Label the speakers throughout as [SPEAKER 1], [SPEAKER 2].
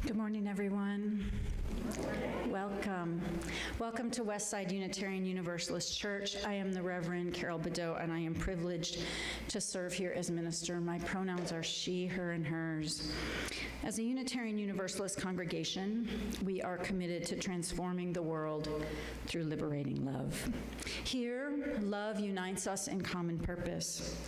[SPEAKER 1] Good morning, everyone. Welcome. Welcome to Westside Unitarian Universalist Church. I am the Reverend Carol Bedeau, and I am privileged to serve here as minister. My pronouns are she, her, and hers. As a Unitarian Universalist congregation, we are committed to transforming the world through liberating love. Here, love unites us in common purpose.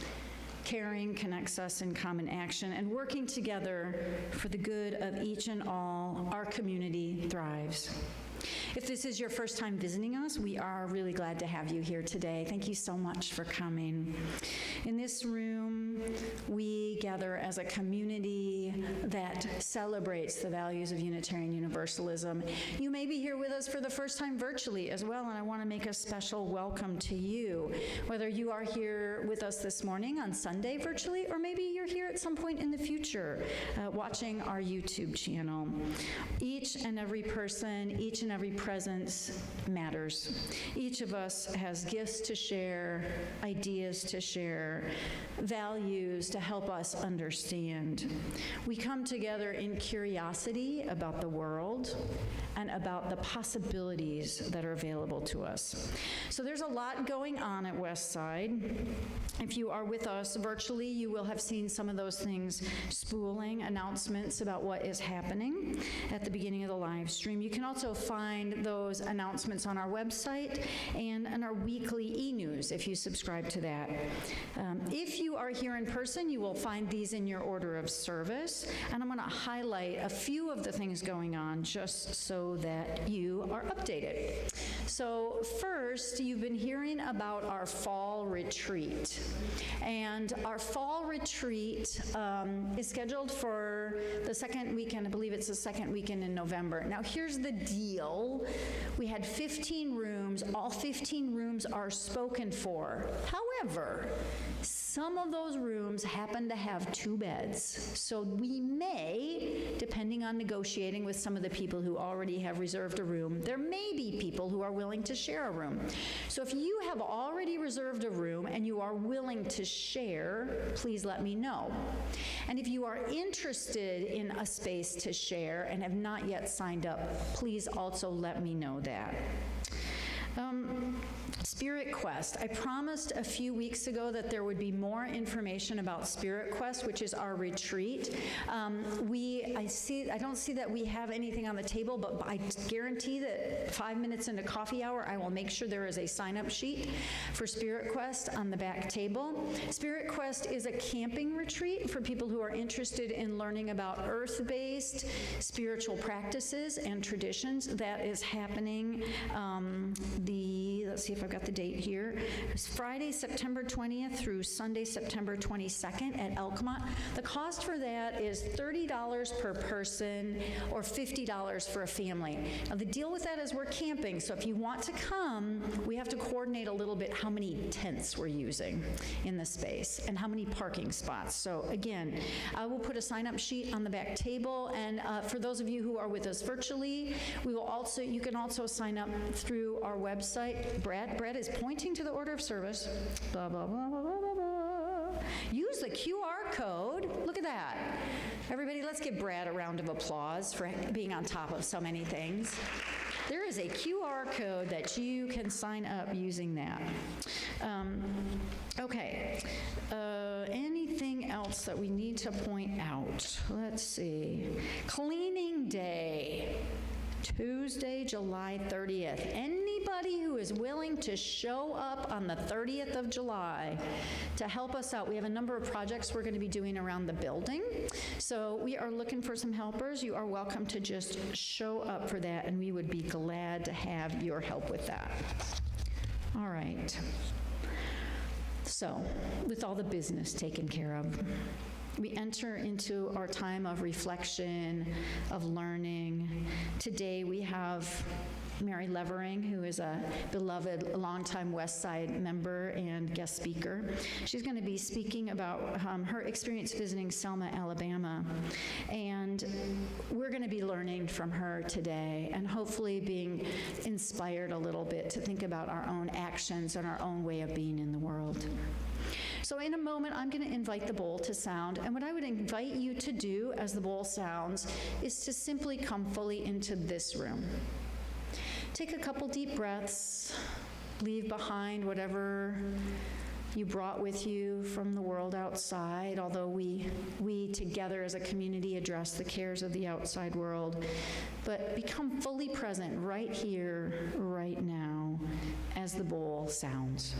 [SPEAKER 1] Caring connects us in common action, and working together for the good of each and all, our community thrives. If this is your first time visiting us, we are really glad to have you here today. Thank you so much for coming. In this room, we gather as a community that celebrates the values of Unitarian Universalism. You may be here with us for the first time virtually as well, and I want to make a special welcome to you. Whether you are here with us this morning on Sunday virtually, or maybe you're here at some point in the future watching our YouTube channel. Each and every person, each and every presence matters. Each of us has gifts to share, ideas to share, values to help us understand. We come together in curiosity about the world and about the possibilities that are available to us. So there's a lot going on at Westside. If you are with us virtually, you will have seen some of those things spooling, announcements about what is happening at the beginning of the live stream. You can also find those announcements on our website and on our weekly e-news if you subscribe to that. If you are here in person, you will find these in your order of service, and I'm going to highlight a few of the things going on just so that you are updated. So first, you've been hearing about our fall retreat. And our fall retreat is scheduled for the second weekend. I believe it's the second weekend in November. Now, here's the deal. We had 15 rooms. All 15 rooms are spoken for. However, some of those rooms happen to have 2 beds. So we may, depending on negotiating with some of the people who already have reserved a room, there may be people who are willing to share a room. So if you have already reserved a room and you are willing to share, please let me know. And if you are interested in a space to share and have not yet signed up, please also let me know that. Spirit Quest. I promised a few weeks ago that there would be more information about Spirit Quest, which is our retreat. I don't see that we have anything on the table, but I guarantee that 5 minutes into coffee hour, I will make sure there is a sign-up sheet for Spirit Quest on the back table. Spirit Quest is a camping retreat for people who are interested in learning about earth-based spiritual practices and traditions. That is happening let's see if I've got the date here. It's Friday, September 20th through Sunday, September 22nd at Elkmont. The cost for that is $30 per person or $50 for a family. Now, the deal with that is we're camping, so if you want to come, we have to coordinate a little bit how many tents we're using in the space and how many parking spots. So again, I will put a sign-up sheet on the back table, and for those of you who are with us virtually, you can also sign up through our website. Brad is pointing to the order of service. Blah, blah, blah, blah, blah, blah. Use the QR code. Look at that. Everybody, let's give Brad a round of applause for being on top of so many things. There is a QR code that you can sign up using that. Okay. Anything else that we need to point out? Let's see. Cleaning Day. Tuesday, July 30th. Anybody who is willing to show up on the 30th of July to help us out. We have a number of projects we're going to be doing around the building. So we are looking for some helpers. You are welcome to just show up for that, and we would be glad to have your help with that. All right. So, with all the business taken care of, we enter into our time of reflection, of learning. Today we have Mary Levering, who is a beloved longtime Westside member and guest speaker. She's going to be speaking about her experience visiting Selma, Alabama. And we're going to be learning from her today and hopefully being inspired a little bit to think about our own actions and our own way of being in the world. So in a moment, I'm going to invite the bowl to sound, and what I would invite you to do as the bowl sounds is to simply come fully into this room. Take a couple deep breaths, leave behind whatever you brought with you from the world outside, although we together as a community address the cares of the outside world, but become fully present right here, right now, as the bowl sounds.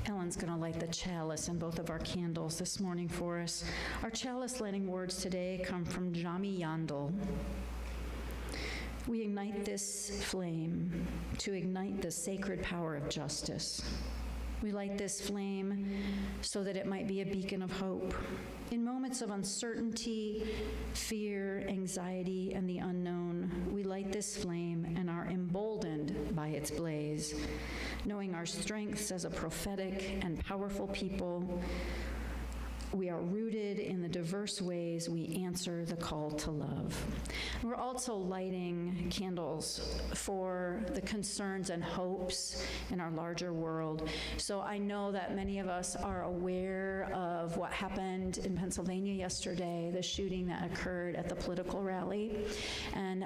[SPEAKER 1] Ellen's going to light the chalice in both of our candles this morning for us. Our chalice lighting words today come from Jami Yandel. We ignite this flame to ignite the sacred power of justice. We light this flame so that it might be a beacon of hope. In moments of uncertainty, fear, anxiety, and the unknown, we light this flame and are emboldened by its blaze. Knowing our strengths as a prophetic and powerful people, we are rooted in the diverse ways we answer the call to love. We're also lighting candles for the concerns and hopes in our larger world. So I know that many of us are aware of what happened in Pennsylvania yesterday, the shooting that occurred at the political rally. And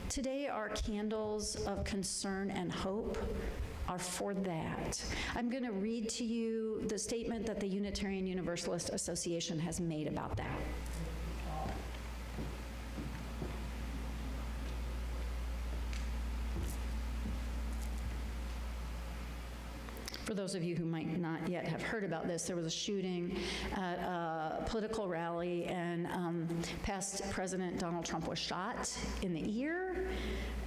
[SPEAKER 1] today our candles of concern and hope are for that. I'm going to read to you the statement that the Unitarian Universalist Association has made about that. For those of you who might not yet have heard about this, there was a shooting at a political rally, and past President Donald Trump was shot in the ear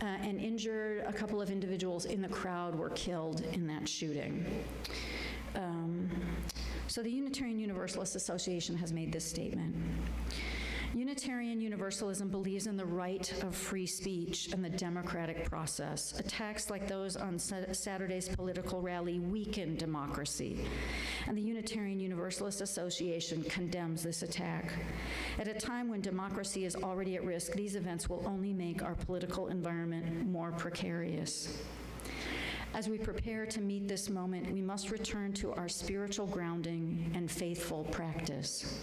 [SPEAKER 1] and injured. A couple of individuals in the crowd were killed in that shooting. So the Unitarian Universalist Association has made this statement. Unitarian Universalism believes in the right of free speech and the democratic process. Attacks like those on Saturday's political rally weaken democracy, and the Unitarian Universalist Association condemns this attack. At a time when democracy is already at risk, these events will only make our political environment more precarious. As we prepare to meet this moment, we must return to our spiritual grounding and faithful practice.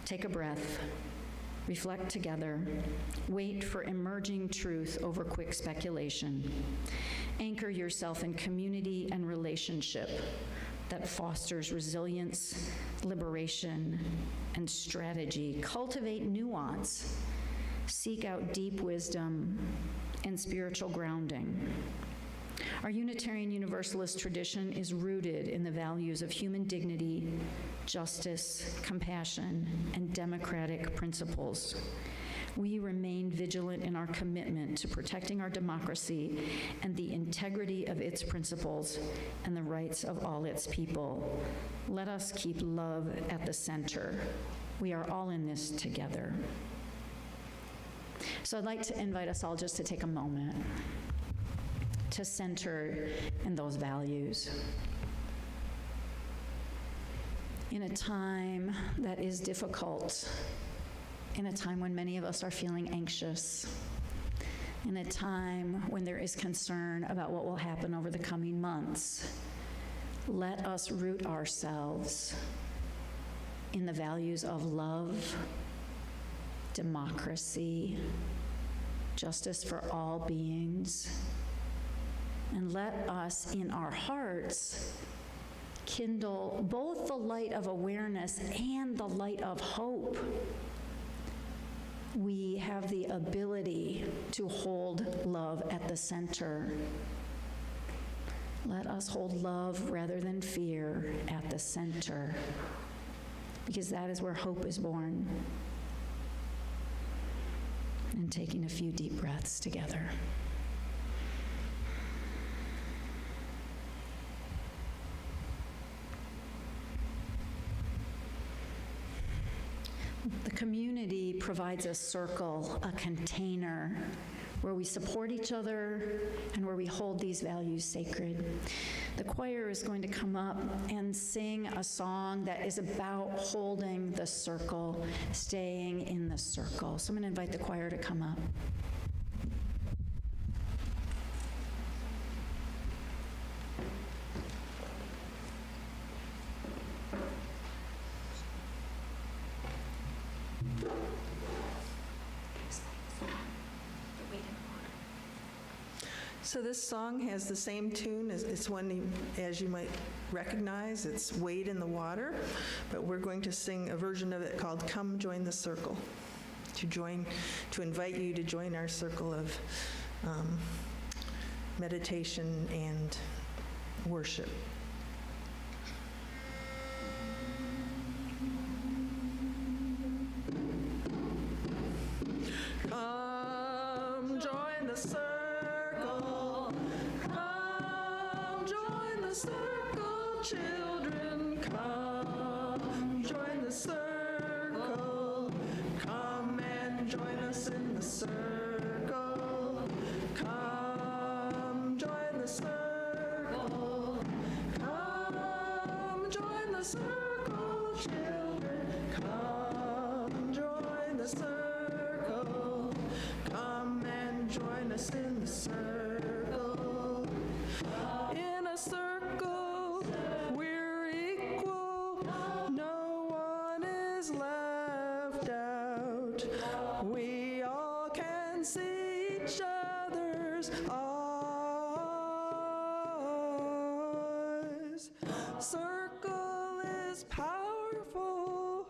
[SPEAKER 1] Take a breath. Reflect together. Wait for emerging truth over quick speculation. Anchor yourself in community and relationship that fosters resilience, liberation, and strategy. Cultivate nuance. Seek out deep wisdom and spiritual grounding. Our Unitarian Universalist tradition is rooted in the values of human dignity, justice, compassion, and democratic principles. We remain vigilant in our commitment to protecting our democracy and the integrity of its principles and the rights of all its people. Let us keep love at the center. We are all in this together. So I'd like to invite us all just to take a moment to center in those values. In a time that is difficult, in a time when many of us are feeling anxious, in a time when there is concern about what will happen over the coming months, let us root ourselves in the values of love, democracy, justice for all beings, and let us in our hearts kindle both the light of awareness and the light of hope. We have the ability to hold love at the center. Let us hold love rather than fear at the center, because that is where hope is born. and taking a few deep breaths together. The community provides a circle, a container, where we support each other and where we hold these values sacred. The choir is going to come up and sing a song that is about holding the circle, staying in the circle. So I'm going to invite the choir to come up.
[SPEAKER 2] So this song has the same tune, it's one as you might recognize, it's Wade in the Water, but we're going to sing a version of it called Come Join the Circle, to invite you to join our circle of meditation and worship. Come join the circle. Circle, children, come join the circle. Come and join us in the circle. Come join the circle. Come join the circle, children. Come join the circle. Come and join us in the circle. In a circle, we're equal. No one is left out. We all can see each other's eyes. Circle is powerful.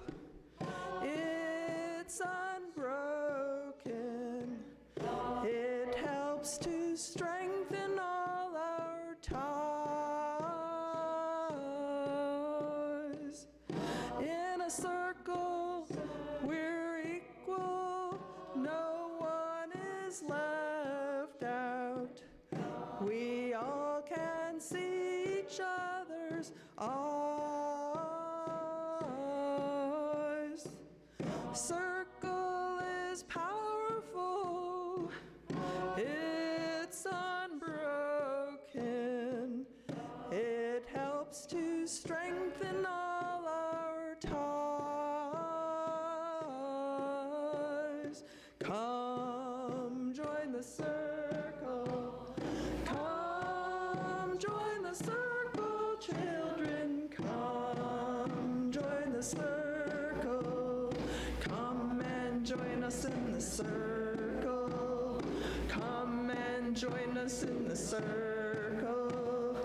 [SPEAKER 2] It's unbroken. It helps to strengthen all our ties. In a circle, we're equal. No one is left out. We all can see each other's eyes. Circle is powerful. It's unbroken. It helps to strengthen all our ties. Come join the circle. Come join the circle, children. Come join the circle. Come and join us in the circle. Come and join us in the circle.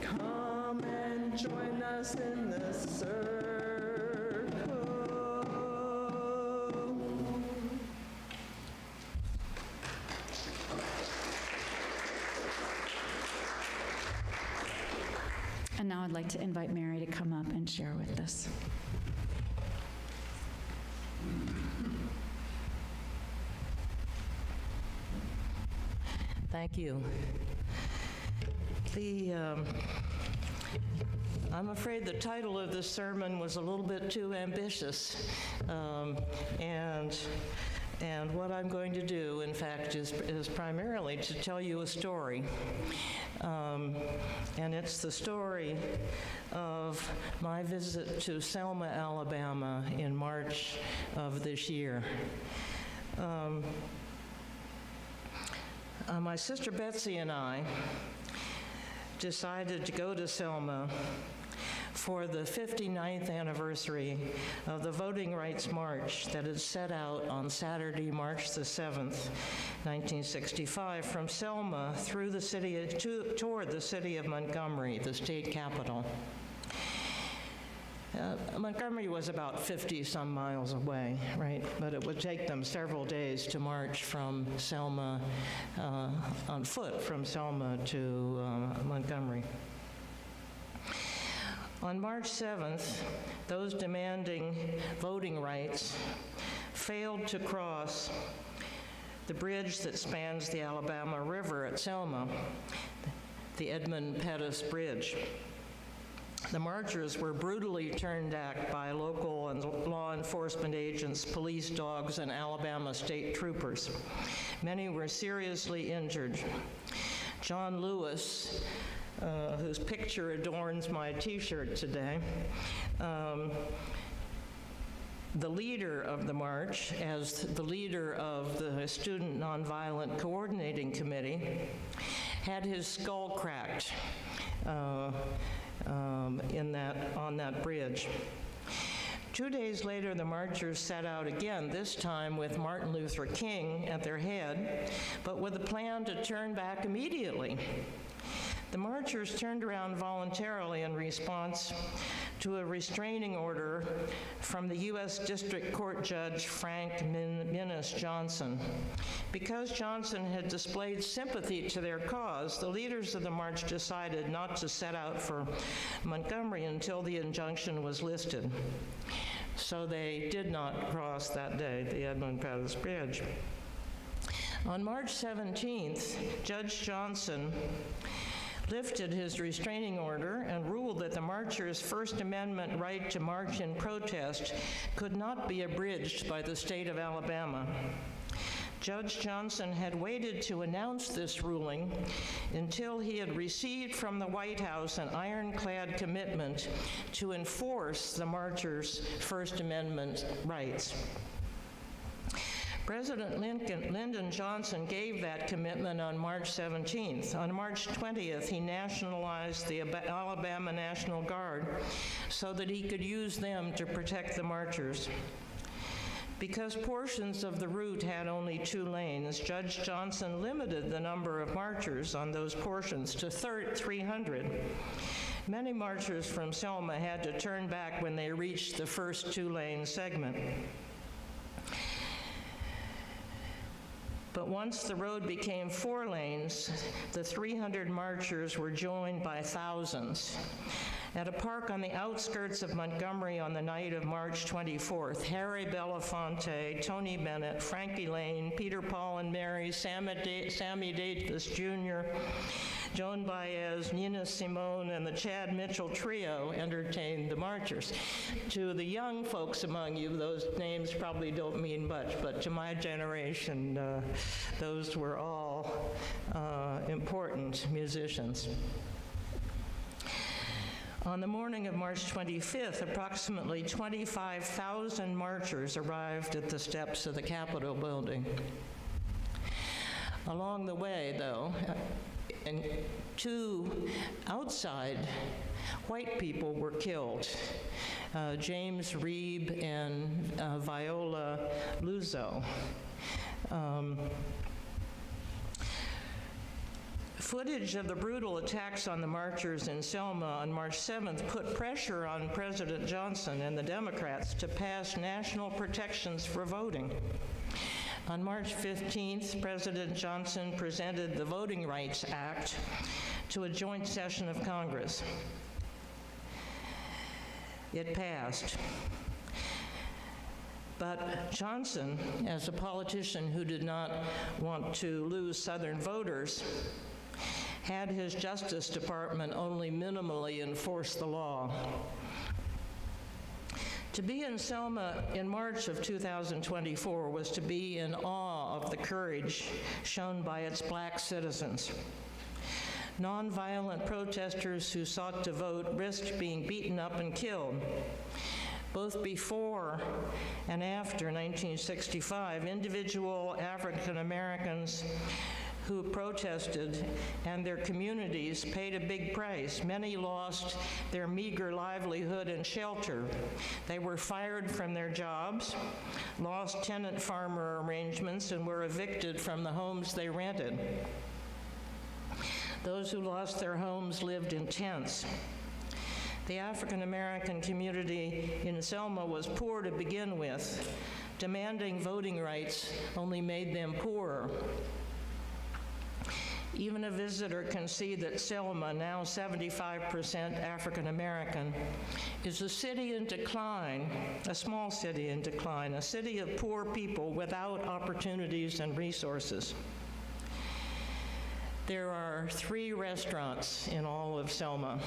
[SPEAKER 2] Come and join us in the circle.
[SPEAKER 1] And now I'd like to invite Mary to come up and share with us.
[SPEAKER 3] Thank you. I'm afraid the title of this sermon was a little bit too ambitious, and what I'm going to do, in fact, is primarily to tell you a story, and it's the story of my visit to Selma, Alabama in March of this year. My sister Betsy and I decided to go to Selma for the 59th anniversary of the Voting Rights March that is set out on Saturday, March the 7th, 1965, from Selma through the city toward the city of Montgomery, the state capital. Montgomery was about 50-some miles away, right? But it would take them several days to march from Selma, on foot from Selma to Montgomery. On March 7th, those demanding voting rights failed to cross the bridge that spans the Alabama River at Selma, the Edmund Pettus Bridge. The marchers were brutally turned back by local and law enforcement agents, police dogs, and Alabama state troopers. Many were seriously injured. John Lewis, whose picture adorns my T-shirt today, the leader of the march, as the leader of the Student Nonviolent Coordinating Committee, had his skull cracked on that bridge. 2 days later, the marchers set out again, this time with Martin Luther King at their head, but with a plan to turn back immediately. The marchers turned around voluntarily in response to a restraining order from the U.S. District Court Judge Frank Minnis Johnson. Because Johnson had displayed sympathy to their cause, the leaders of the march decided not to set out for Montgomery until the injunction was lifted. So they did not cross that day the Edmund Pettus Bridge. On March 17th, Judge Johnson lifted his restraining order and ruled that the marchers' First Amendment right to march in protest could not be abridged by the state of Alabama. Judge Johnson had waited to announce this ruling until he had received from the White House an ironclad commitment to enforce the marchers' First Amendment rights. President Lyndon Johnson gave that commitment on March 17th. On March 20th, he nationalized the Alabama National Guard so that he could use them to protect the marchers. Because portions of the route had only 2 lanes, Judge Johnson limited the number of marchers on those portions to 300. Many marchers from Selma had to turn back when they reached the first 2-lane segment. But once the road became 4 lanes, the 300 marchers were joined by thousands. At a park on the outskirts of Montgomery on the night of March 24th, Harry Belafonte, Tony Bennett, Frankie Lane, Peter, Paul and Mary, Sammy Davis Jr., Joan Baez, Nina Simone, and the Chad Mitchell Trio entertained the marchers. To the young folks among you, those names probably don't mean much, but to my generation, those were all important musicians. On the morning of March 25th, approximately 25,000 marchers arrived at the steps of the Capitol building. Along the way, though, and 2 outside white people were killed, James Reeb and Viola Luzo. Footage of the brutal attacks on the marchers in Selma on March 7th put pressure on President Johnson and the Democrats to pass national protections for voting. On March 15th, President Johnson presented the Voting Rights Act to a joint session of Congress. It passed. But Johnson, as a politician who did not want to lose Southern voters, had his Justice Department only minimally enforce the law. To be in Selma in March of 2024 was to be in awe of the courage shown by its black citizens. Nonviolent protesters who sought to vote risked being beaten up and killed. Both before and after 1965, individual African Americans who protested and their communities paid a big price. Many lost their meager livelihood and shelter. They were fired from their jobs, lost tenant farmer arrangements, and were evicted from the homes they rented. Those who lost their homes lived in tents. The African American community in Selma was poor to begin with. Demanding voting rights only made them poorer. Even a visitor can see that Selma, now 75% African American, is a city in decline, a small city in decline, a city of poor people without opportunities and resources. There are 3 restaurants in all of Selma.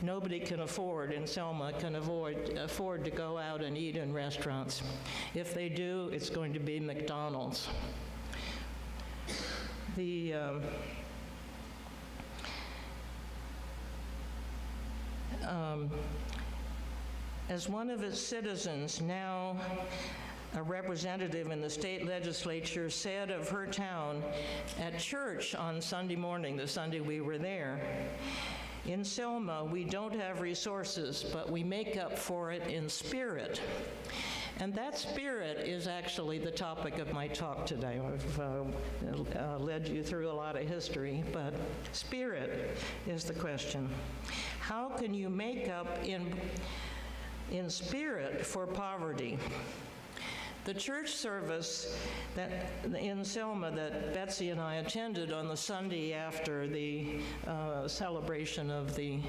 [SPEAKER 3] Nobody can afford, in Selma, can afford to go out and eat in restaurants. If they do, it's going to be McDonald's. As one of its citizens, now a representative in the state legislature, said of her town at church on Sunday morning, the Sunday we were there, "In Selma, we don't have resources, but we make up for it in spirit." And that spirit is actually the topic of my talk today. I've led you through a lot of history, but spirit is the question. How can you make up in spirit for poverty? The church service in Selma that Betsy and I attended on the Sunday after the celebration of the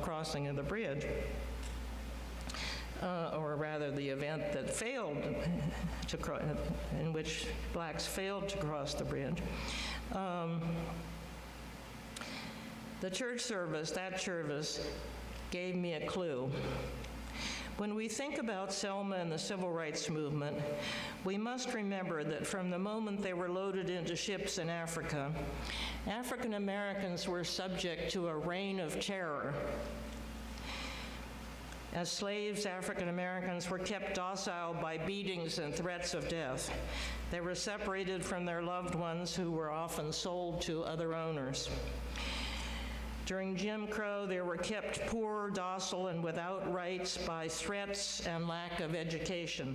[SPEAKER 3] crossing of the bridge, or rather the event that failed in which blacks failed to cross the bridge. The church service, that service, gave me a clue. When we think about Selma and the civil rights movement, we must remember that from the moment they were loaded into ships in Africa, African Americans were subject to a reign of terror. As slaves, African Americans were kept docile by beatings and threats of death. They were separated from their loved ones, who were often sold to other owners. During Jim Crow, they were kept poor, docile, and without rights by threats and lack of education.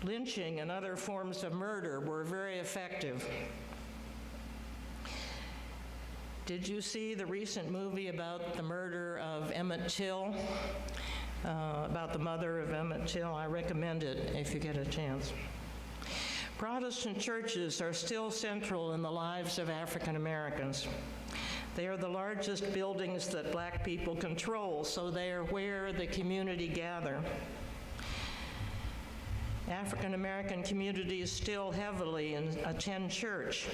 [SPEAKER 3] Lynching and other forms of murder were very effective. Did you see the recent movie about the murder of Emmett Till? About the mother of Emmett Till? I recommend it if you get a chance. Protestant churches are still central in the lives of African Americans. They are the largest buildings that black people control, so they are where the community gather. African American communities still heavily attend church.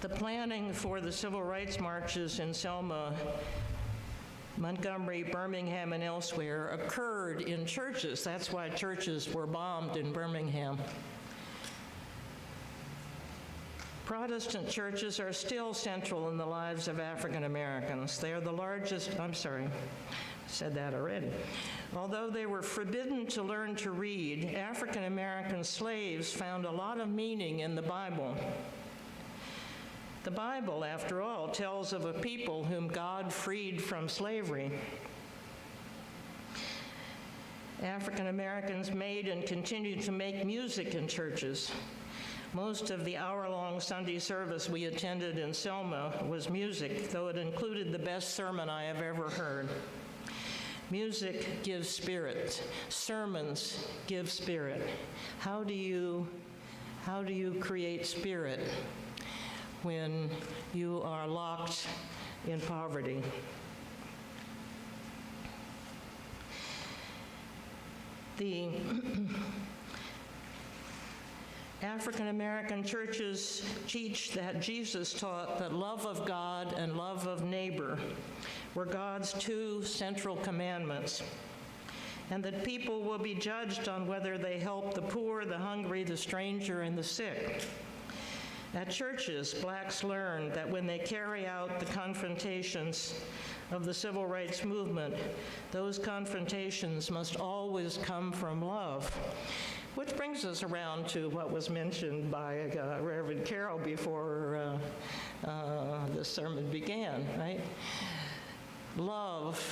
[SPEAKER 3] The planning for the civil rights marches in Selma, Montgomery, Birmingham, and elsewhere occurred in churches. That's why churches were bombed in Birmingham. Protestant churches are still central in the lives of African Americans. They are the largest, said that already. Although they were forbidden to learn to read, African American slaves found a lot of meaning in the Bible. The Bible, after all, tells of a people whom God freed from slavery. African Americans made and continue to make music in churches. Most of the hour-long Sunday service we attended in Selma was music, though it included the best sermon I have ever heard. Music gives spirit. Sermons give spirit. How do you create spirit when you are locked in poverty? The African American churches teach that Jesus taught that love of God and love of neighbor were God's 2 central commandments, and that people will be judged on whether they help the poor, the hungry, the stranger, and the sick. At churches, blacks learn that when they carry out the confrontations of the civil rights movement, those confrontations must always come from love. Which brings us around to what was mentioned by Reverend Carol before the sermon began, right? Love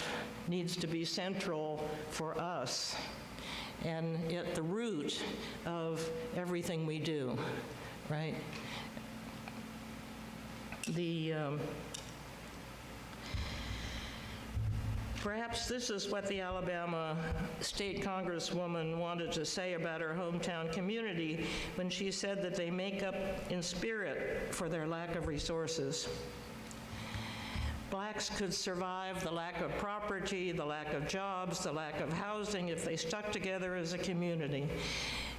[SPEAKER 3] needs to be central for us and at the root of everything we do, right? Perhaps this is what the Alabama state congresswoman wanted to say about her hometown community when she said that they make up in spirit for their lack of resources. Blacks could survive the lack of property, the lack of jobs, the lack of housing if they stuck together as a community,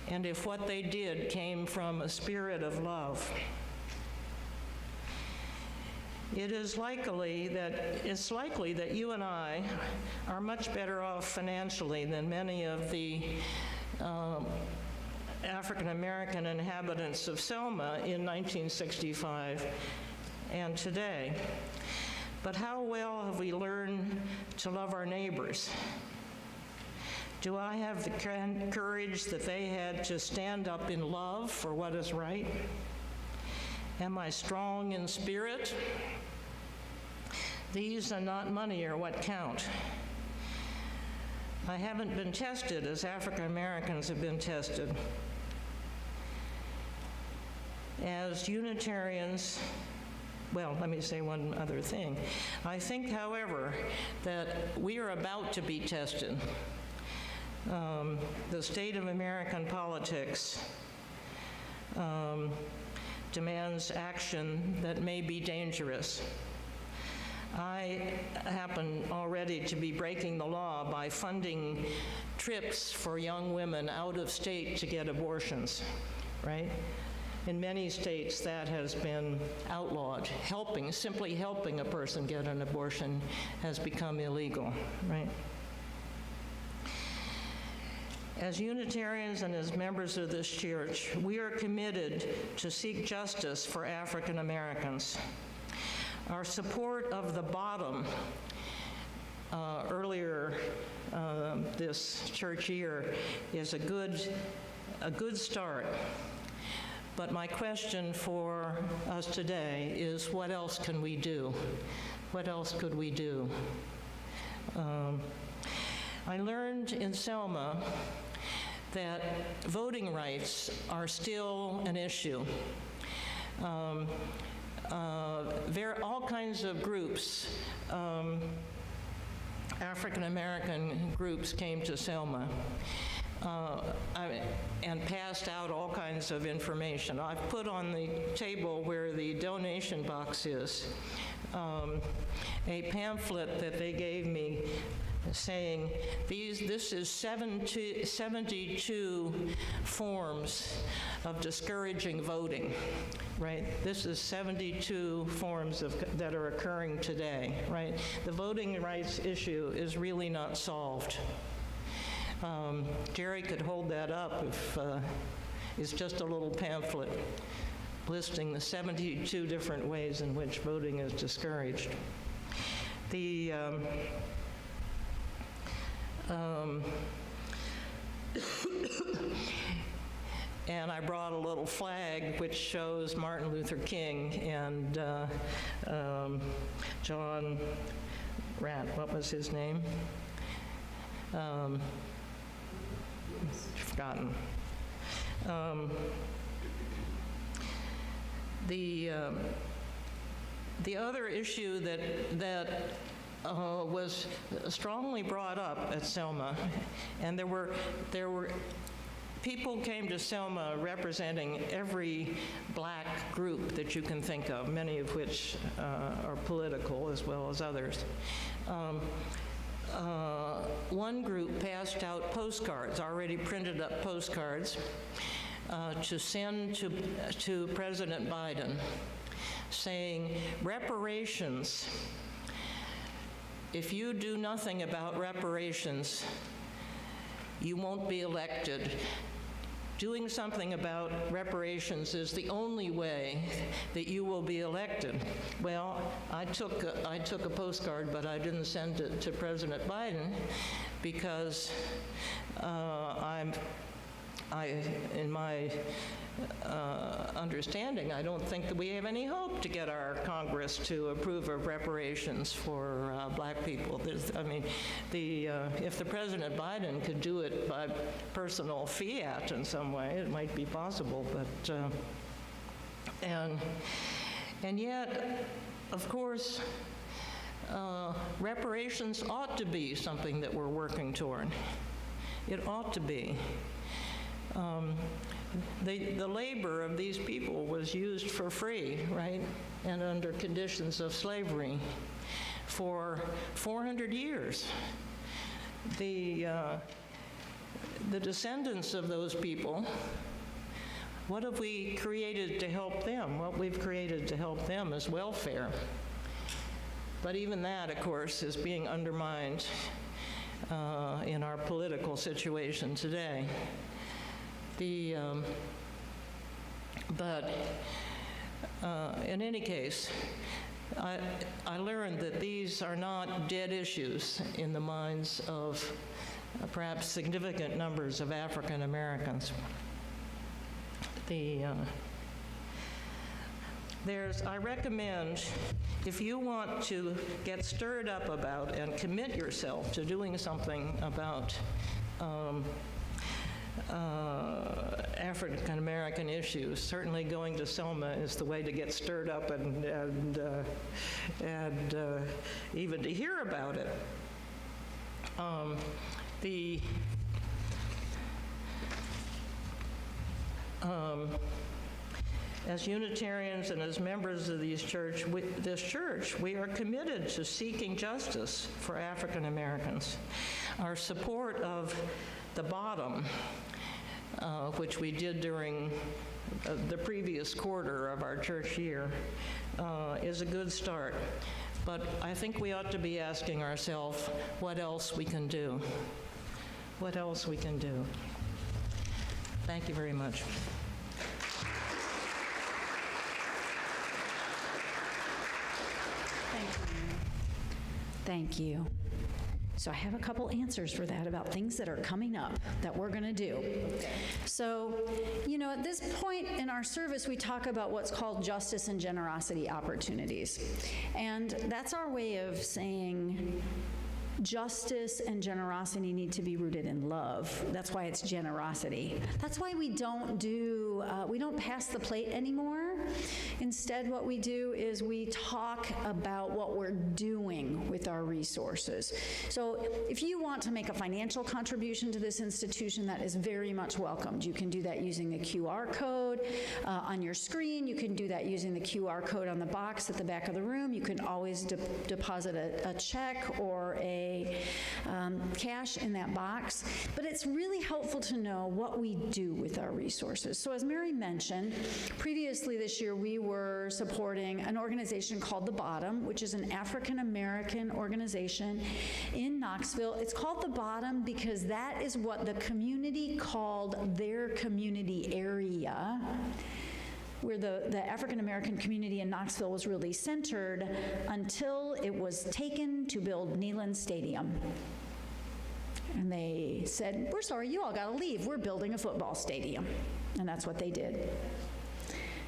[SPEAKER 3] and if what they did came from a spirit of love. It's likely that you and I are much better off financially than many of the African American inhabitants of Selma in 1965 and today. But how well have we learned to love our neighbors? Do I have the courage that they had to stand up in love for what is right? Am I strong in spirit? These and not money are what count. I haven't been tested as African Americans have been tested. As Unitarians, well, let me say one other thing. I think, however, that we are about to be tested. The state of American politics demands action that may be dangerous. I happen already to be breaking the law by funding trips for young women out of state to get abortions, right? In many states, that has been outlawed. Simply helping a person get an abortion has become illegal, right? As Unitarians and as members of this church, we are committed to seek justice for African Americans. Our support of the bottom earlier this church year is a good start. But my question for us today is, what else can we do? What else could we do? I learned in Selma that voting rights are still an issue. There are all kinds of groups, African American groups came to Selma and passed out all kinds of information. I've put on the table where the donation box is a pamphlet that they gave me saying, this is 72 forms of discouraging voting, right? This is 72 forms that are occurring today, right? The voting rights issue is really not solved. Jerry could hold that up if it's just a little pamphlet listing the 72 different ways in which voting is discouraged. And I brought a little flag which shows Martin Luther King and John what was his name? Forgotten. The other issue that was strongly brought up at Selma, and there were people came to Selma representing every black group that you can think of, many of which are political as well as others. One group passed out postcards, already printed up postcards, to send to President Biden, saying, reparations, if you do nothing about reparations, you won't be elected. Doing something about reparations is the only way that you will be elected. Well, I took a postcard, but I didn't send it to President Biden because in my understanding, I don't think that we have any hope to get our Congress to approve of reparations for black people. If the President Biden could do it by personal fiat in some way, it might be possible, but, and yet, of course, reparations ought to be something that we're working toward. It ought to be. The labor of these people was used for free, right, and under conditions of slavery for 400 years. The descendants of those people, what have we created to help them? What we've created to help them is welfare. But even that, of course, is being undermined in our political situation today. But in any case, I learned that these are not dead issues in the minds of perhaps significant numbers of African Americans. I recommend, if you want to get stirred up about and commit yourself to doing something about African American issues, certainly going to Selma is the way to get stirred up and even to hear about it. As Unitarians and as members of this church, we are committed to seeking justice for African Americans. Our support of the bottom, which we did during the previous quarter of our church year, is a good start. But I think we ought to be asking ourselves what else we can do. What else we can do. Thank you very much.
[SPEAKER 1] Thank you. So I have a couple answers for that about things that are coming up that we're going to do. So, at this point in our service, we talk about what's called justice and generosity opportunities. And that's our way of saying justice and generosity need to be rooted in love. That's why it's generosity. That's why we don't pass the plate anymore. Instead, what we do is we talk about what we're doing with our resources. So if you want to make a financial contribution to this institution, that is very much welcomed. You can do that using the QR code on your screen. You can do that using the QR code on the box at the back of the room. You can always deposit a check or a cash in that box. But it's really helpful to know what we do with our resources. So as Mary mentioned, previously this year we were supporting an organization called The Bottom, which is an African American organization in Knoxville. It's called The Bottom because that is what the community called their community area, where the African American community in Knoxville was really centered until it was taken to build Neyland Stadium. And they said, "We're sorry, you all got to leave. We're building a football stadium." And that's what they did.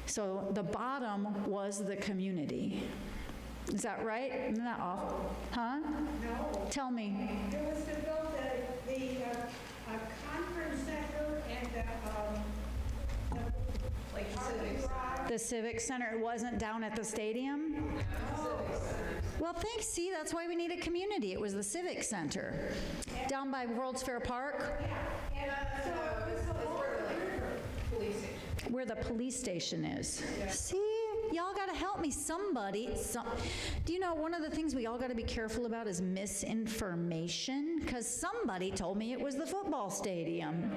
[SPEAKER 1] So The Bottom was the community. Is that right? Isn't that off? Huh?
[SPEAKER 4] No.
[SPEAKER 1] Tell me.
[SPEAKER 4] It was to build the conference center and
[SPEAKER 1] The Civic Center. It wasn't down at the stadium? Well, thanks. See, that's why we need a community. It was the Civic Center down by World's Fair Park. Where the police station is. See, y'all got to help me. Somebody. Do you know one of the things we all got to be careful about is misinformation? Because somebody told me it was the football stadium.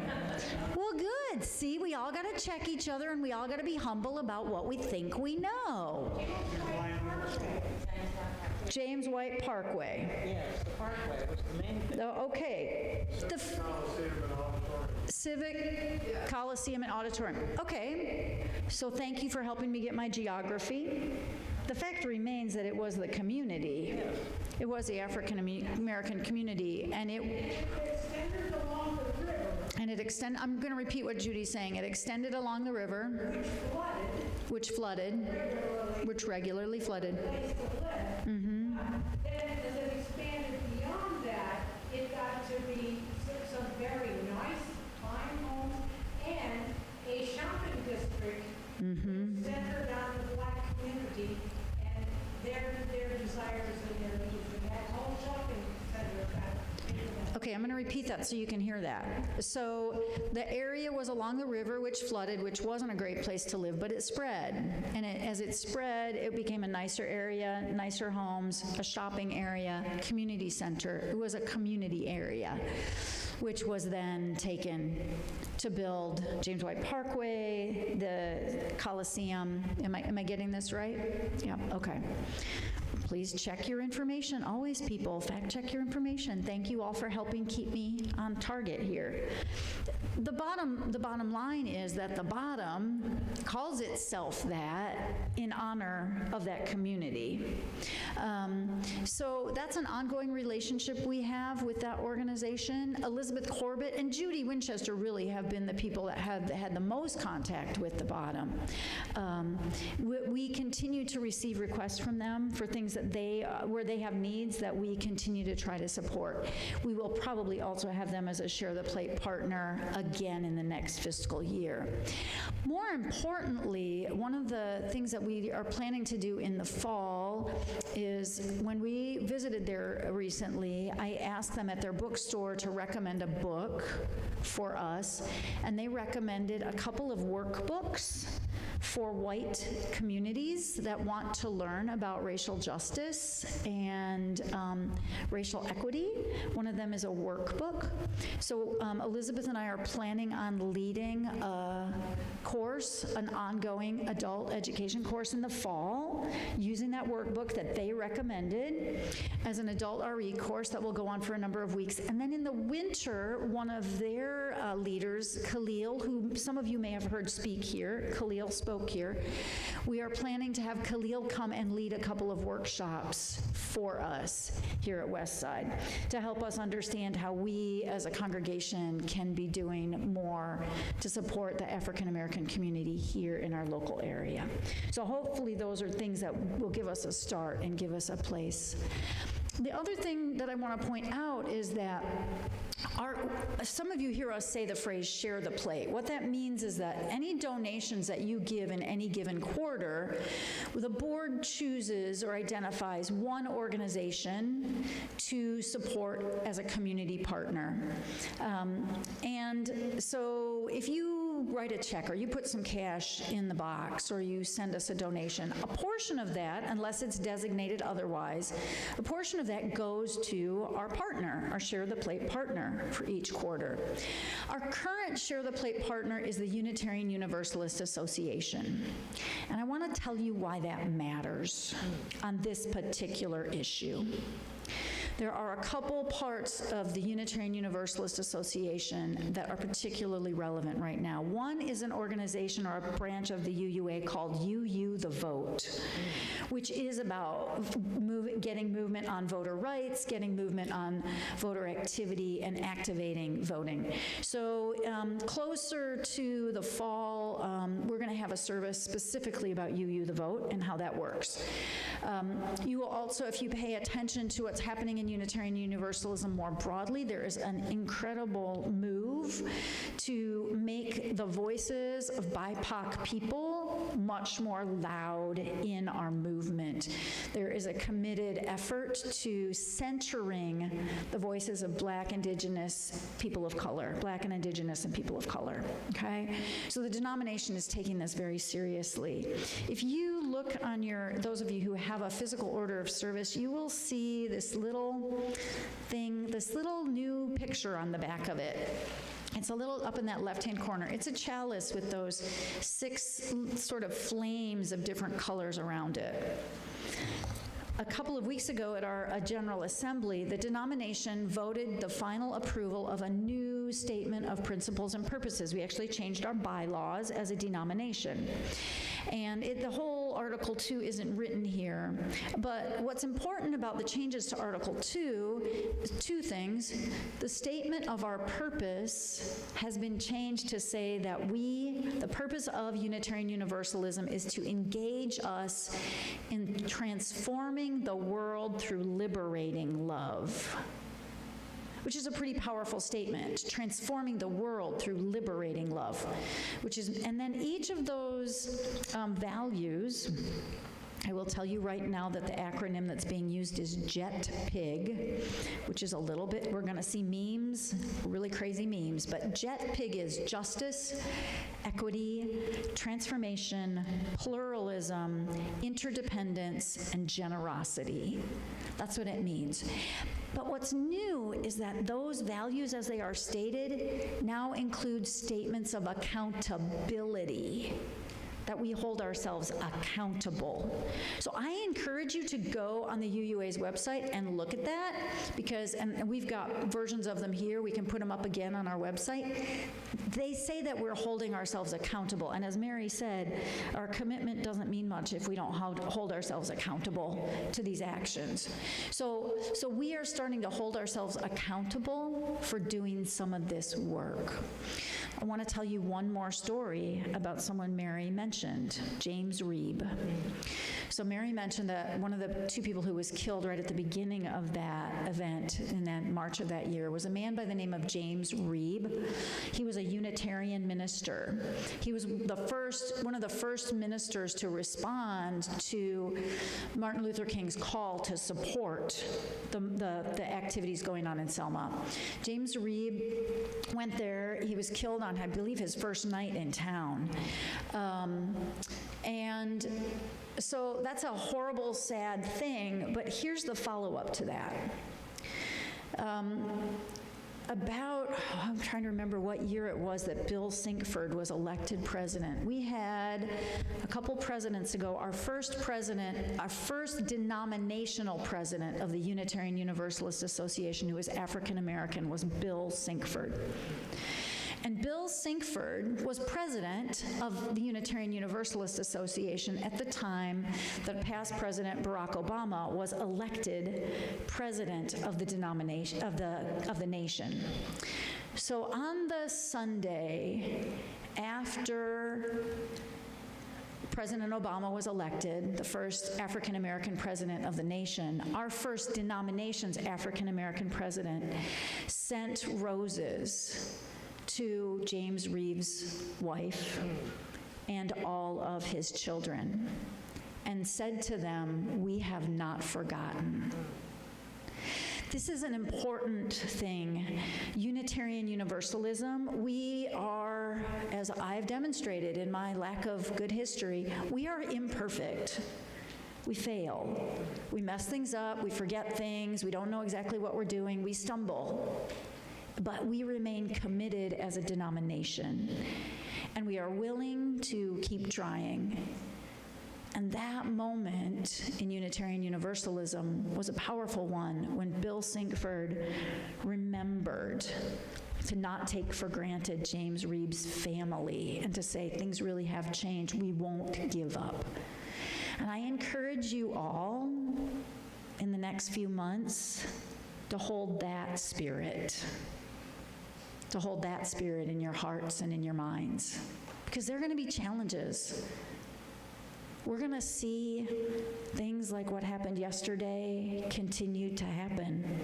[SPEAKER 1] Well, good. See, we all got to check each other and we all got to be humble about what we think we know. James White Parkway.
[SPEAKER 3] Yes, the Parkway was the main thing.
[SPEAKER 1] Okay. Civic Coliseum and Auditorium. Okay, so thank you for helping me get my geography. The fact remains that it was the community. It was the African American community, and it
[SPEAKER 4] extended along the river.
[SPEAKER 1] And it extended, I'm going to repeat what Judy's saying. It extended along the river, which regularly flooded.
[SPEAKER 4] Mm-hmm. Then as it expanded beyond that, it got to be some very nice, fine homes and a shopping district centered on the black community. And there their desires and their needs, and that whole shopping center got into that.
[SPEAKER 1] Okay, I'm going to repeat that so you can hear that. So the area was along the river, which flooded, which wasn't a great place to live, but it spread. And as it spread, it became a nicer area, nicer homes, a shopping area, community center. It was a community area, which was then taken to build James White Parkway, the Coliseum. Am I getting this right? Yeah, okay. Please check your information. Always, people, fact check your information. Thank you all for helping keep me on target here. The bottom line is that the bottom calls itself that in honor of that community. So that's an ongoing relationship we have with that organization. Elizabeth Corbett and Judy Winchester really have been the people that have had the most contact with the bottom. We continue to receive requests from them for things that where they have needs that we continue to try to support. We will probably also have them as a Share the Plate partner again in the next fiscal year. More importantly, one of the things that we are planning to do in the fall is when we visited there recently, I asked them at their bookstore to recommend a book for us, and they recommended a couple of workbooks for white communities that want to learn about racial justice and racial equity. One of them is a workbook. So Elizabeth and I are planning on leading a course, an ongoing adult education course in the fall, using that workbook that they recommended as an adult RE course that will go on for a number of weeks. And then in the winter, one of their leaders, Khalil, who some of you may have heard speak here, Khalil spoke here, we are planning to have Khalil come and lead a couple of workshops for us here at Westside to help us understand how we as a congregation can be doing more to support the African American community here in our local area. So hopefully those are things that will give us a start and give us a place. The other thing that I want to point out is that some of you hear us say the phrase share the plate. What that means is that any donations that you give in any given quarter, the board chooses or identifies one organization to support as a community partner. And so if you write a check or you put some cash in the box or you send us a donation, a portion of that, unless it's designated otherwise, a portion of that goes to our partner, our Share the Plate partner for each quarter. Our current Share the Plate partner is the Unitarian Universalist Association. And I want to tell you why that matters on this particular issue. There are a couple parts of the Unitarian Universalist Association that are particularly relevant right now. One is an organization or a branch of the UUA called UU the Vote, which is about getting movement on voter rights, getting movement on voter activity, and activating voting. So closer to the fall, we're going to have a service specifically about UU the Vote and how that works. You will also, if you pay attention to what's happening in Unitarian Universalism more broadly, there is an incredible move to make the voices of BIPOC people much more loud in our movement. There is a committed effort to centering the voices of Black, Indigenous, people of color, Black and Indigenous and people of color, okay? So the denomination is taking this very seriously. If you look on those of you who have a physical order of service, you will see this little thing, this little new picture on the back of it. It's a little up in that left-hand corner. It's a chalice with those 6 sort of flames of different colors around it. A couple of weeks ago at our General Assembly, the denomination voted the final approval of a new statement of principles and purposes. We actually changed our bylaws as a denomination. And the whole Article 2 isn't written here. But what's important about the changes to Article 2 is 2 things. The statement of our purpose has been changed to say that the purpose of Unitarian Universalism is to engage us in transforming the world through liberating love, which is a pretty powerful statement, transforming the world through liberating love, and then each of those values I will tell you right now that the acronym that's being used is JETPIG, which is a little bit, we're going to see memes, really crazy memes, but JETPIG is justice, equity, transformation, pluralism, interdependence, and generosity. That's what it means. But what's new is that those values, as they are stated, now include statements of accountability, that we hold ourselves accountable. So I encourage you to go on the UUA's website and look at that, because, and we've got versions of them here, we can put them up again on our website. They say that we're holding ourselves accountable, and as Mary said, our commitment doesn't mean much if we don't hold ourselves accountable to these actions. So we are starting to hold ourselves accountable for doing some of this work. I want to tell you one more story about someone Mary mentioned, James Reeb. So Mary mentioned that one of the two people who was killed right at the beginning of that event in that March of that year was a man by the name of James Reeb. He was a Unitarian minister. He was one of the first ministers to respond to Martin Luther King's call to support the activities going on in Selma. James Reeb went there. He was killed on, I believe, his first night in town. And so that's a horrible, sad thing, but here's the follow-up to that. I'm trying to remember what year it was that Bill Sinkford was elected president. We had a couple presidents ago, our first denominational president of the Unitarian Universalist Association, who was African American, was Bill Sinkford. And Bill Sinkford was president of the Unitarian Universalist Association at the time that past President Barack Obama was elected president of the denomination of the nation. So on the Sunday after President Obama was elected, the first African American president of the nation, our first denomination's African American president sent roses to James Reeb's wife and all of his children, and said to them, "We have not forgotten." This is an important thing. Unitarian Universalism, we are, as I've demonstrated in my lack of good history, we are imperfect. We fail. We mess things up, we forget things, we don't know exactly what we're doing, we stumble. But we remain committed as a denomination, and we are willing to keep trying. And that moment in Unitarian Universalism was a powerful one when Bill Sinkford remembered to not take for granted James Reeb's family and to say, things really have changed, we won't give up. And I encourage you all in the next few months to hold that spirit. To hold that spirit in your hearts and in your minds. Because there are going to be challenges. We're going to see things like what happened yesterday continue to happen.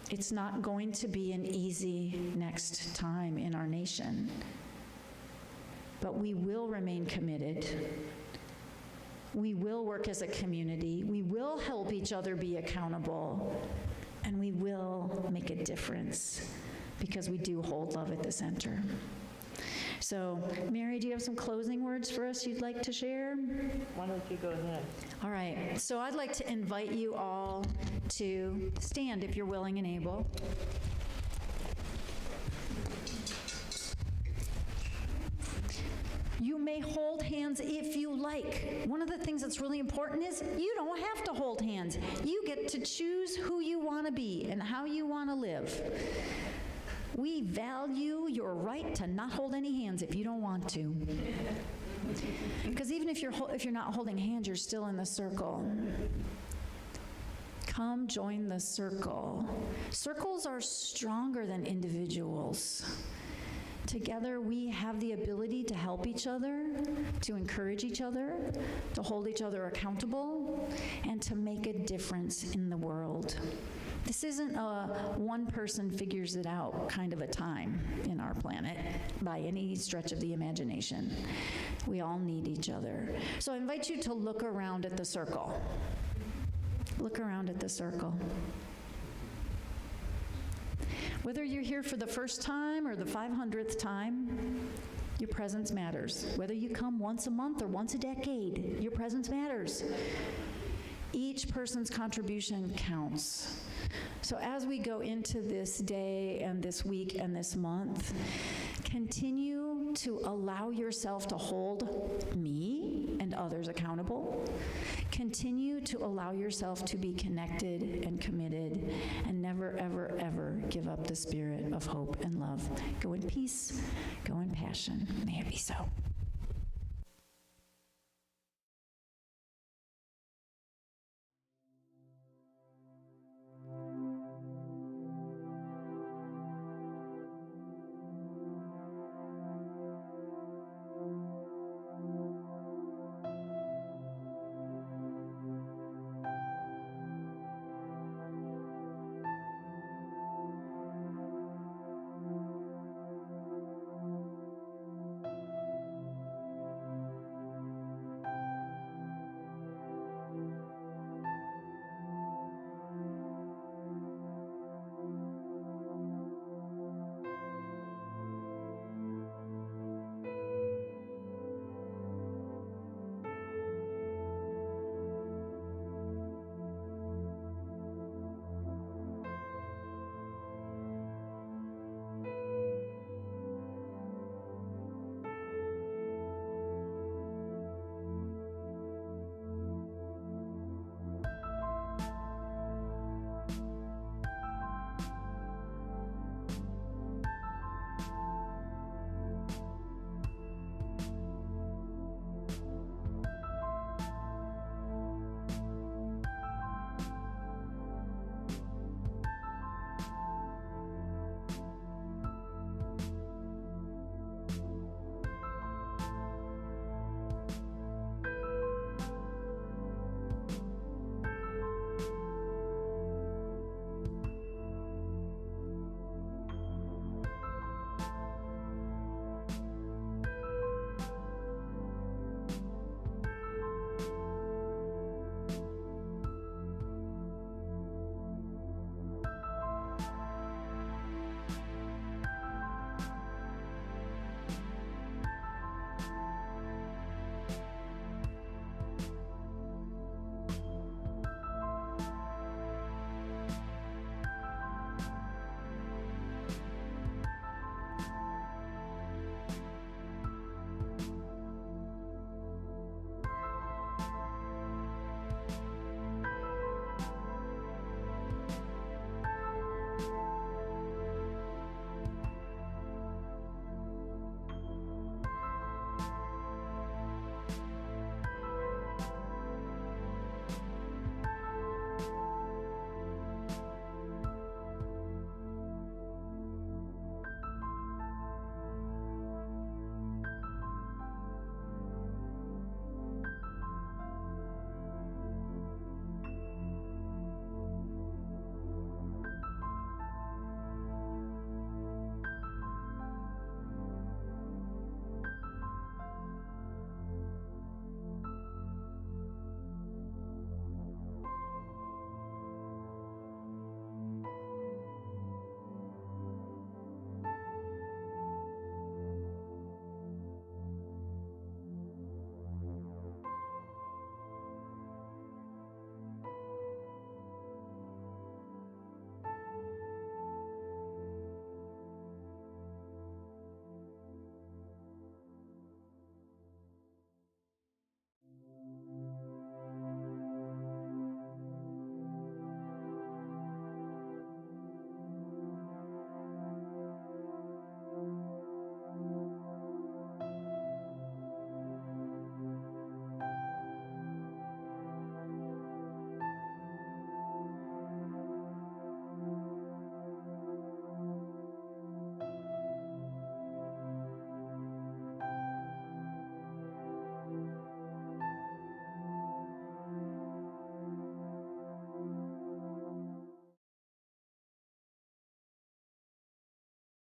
[SPEAKER 1] It's not going to be an easy next time in our nation. But we will remain committed. We will work as a community. We will help each other be accountable. And we will make a difference, because we do hold love at the center. So, Mary, do you have some closing words for us you'd like to share?
[SPEAKER 3] Why don't you go ahead?
[SPEAKER 1] All right, so I'd like to invite you all to stand if you're willing and able. You may hold hands if you like. One of the things that's really important is you don't have to hold hands. You get to choose who you want to be and how you want to live. We value your right to not hold any hands if you don't want to. Because even if you're not holding hands, you're still in the circle. Come join the circle. Circles are stronger than individuals. Together, we have the ability to help each other, to encourage each other, to hold each other accountable, and to make a difference in the world. This isn't a one person figures it out kind of a time in our planet by any stretch of the imagination. We all need each other. So I invite you to look around at the circle. Look around at the circle. Whether you're here for the first time or the 500th time, your presence matters. Whether you come once a month or once a decade, your presence matters. Each person's contribution counts. So as we go into this day and this week and this month, continue to allow yourself to hold me and others accountable. Continue to allow yourself to be connected and committed, and never, ever, ever give up the spirit of hope and love. Go in peace, go in passion. May it be so.